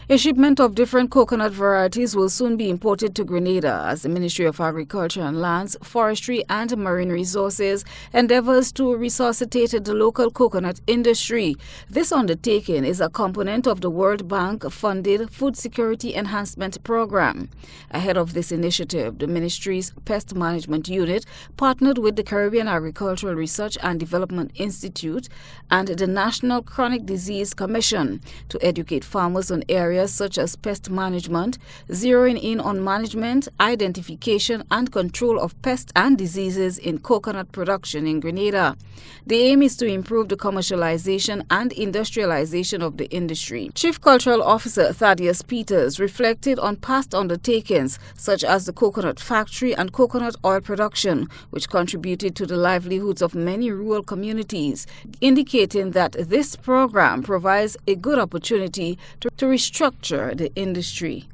A shipment of different coconut varieties will soon be imported to Grenada as the Ministry of Agriculture and Lands, Forestry and Marine Resources endeavors to resuscitate the local coconut industry. This undertaking is a component of the World Bank-funded Food Security Enhancement Program. Ahead of this initiative, the Ministry's Pest Management Unit partnered with the Caribbean Agricultural Research and Development Institute and the National Chronic Disease Commission to educate farmers on areas such as pest management, zeroing in on management, identification and control of pests and diseases in coconut production in Grenada. The aim is to improve the commercialization and industrialization of the industry. Chief Cultural Officer Thaddeus Peters reflected on past undertakings such as the coconut factory and coconut oil production, which contributed to the livelihoods of many rural communities, indicating that this program provides a good opportunity to restructure the industry.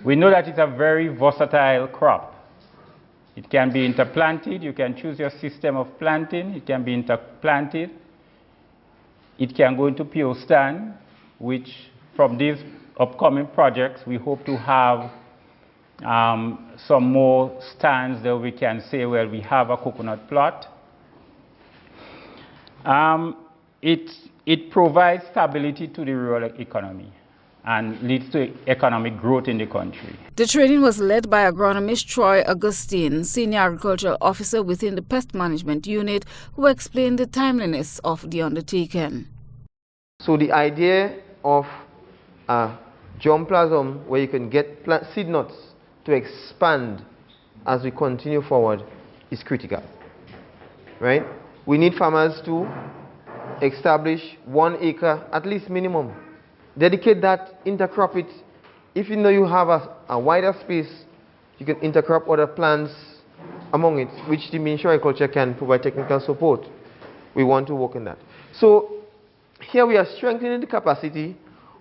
We know that it's a very versatile crop. It can be interplanted. You can choose your system of planting. It can be interplanted. It can go into pure stand, which from these upcoming projects, we hope to have some more stands that we can say, well, we have a coconut plot. It provides stability to the rural economy and leads to economic growth in the country. The training was led by agronomist Troy Augustine, Senior Agricultural Officer within the Pest Management Unit, who explained the timeliness of the undertaking. So the idea of germplasm, where you can get seed nuts to expand as we continue forward, is critical, right? We need farmers to establish 1 acre, at least minimum. Dedicate that, intercrop it. If you know you have a wider space, you can intercrop other plants among it, which the Ministry of Agriculture can provide technical support. We want to work on that. So here we are strengthening the capacity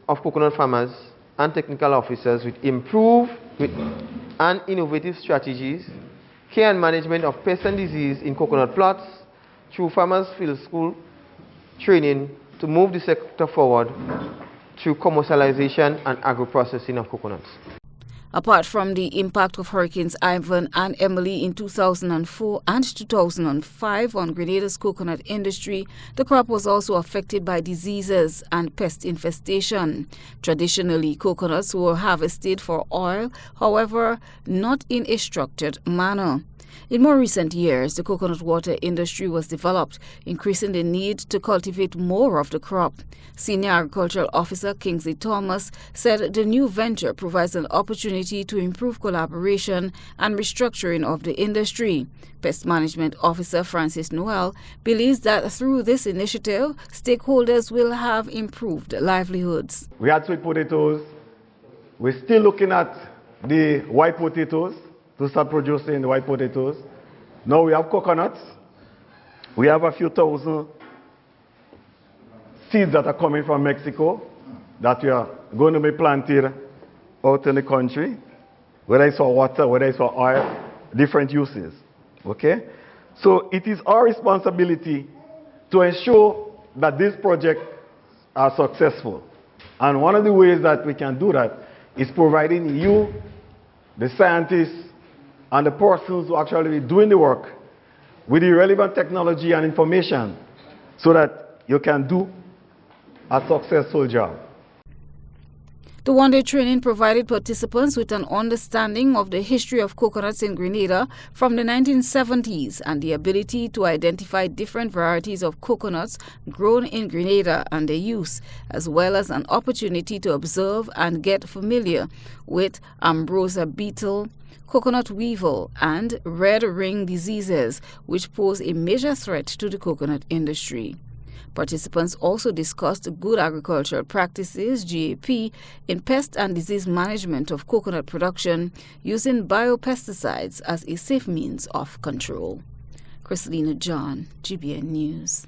of coconut farmers and technical officers with improved and innovative strategies, care and management of pest and disease in coconut plots through farmers' field school training to move the sector forward through commercialization and agro-processing of coconuts. Apart from the impact of Hurricanes Ivan and Emily in 2004 and 2005 on Grenada's coconut industry, the crop was also affected by diseases and pest infestation. Traditionally, coconuts were harvested for oil, however, not in a structured manner. In more recent years, the coconut water industry was developed, increasing the need to cultivate more of the crop. Senior Agricultural Officer Kingsley Thomas said the new venture provides an opportunity to improve collaboration and restructuring of the industry. Pest Management Officer Francis Noel believes that through this initiative, stakeholders will have improved livelihoods. We had sweet potatoes. We're still looking at the white potatoes to start producing the white potatoes. Now we have coconuts. We have a few thousand seeds that are coming from Mexico that we are going to be planted out in the country, whether it's for water, whether it's for oil, different uses. Okay? So it is our responsibility to ensure that these projects are successful. And one of the ways that we can do that is providing you, the scientists, and the persons who actually be doing the work with the relevant technology and information so that you can do a successful job. The one-day training provided participants with an understanding of the history of coconuts in Grenada from the 1970s and the ability to identify different varieties of coconuts grown in Grenada and their use, as well as an opportunity to observe and get familiar with ambrosia beetle, coconut weevil, and red ring diseases, which pose a major threat to the coconut industry. Participants also discussed good agricultural practices, GAP, in pest and disease management of coconut production using biopesticides as a safe means of control. Christina John, GBN News.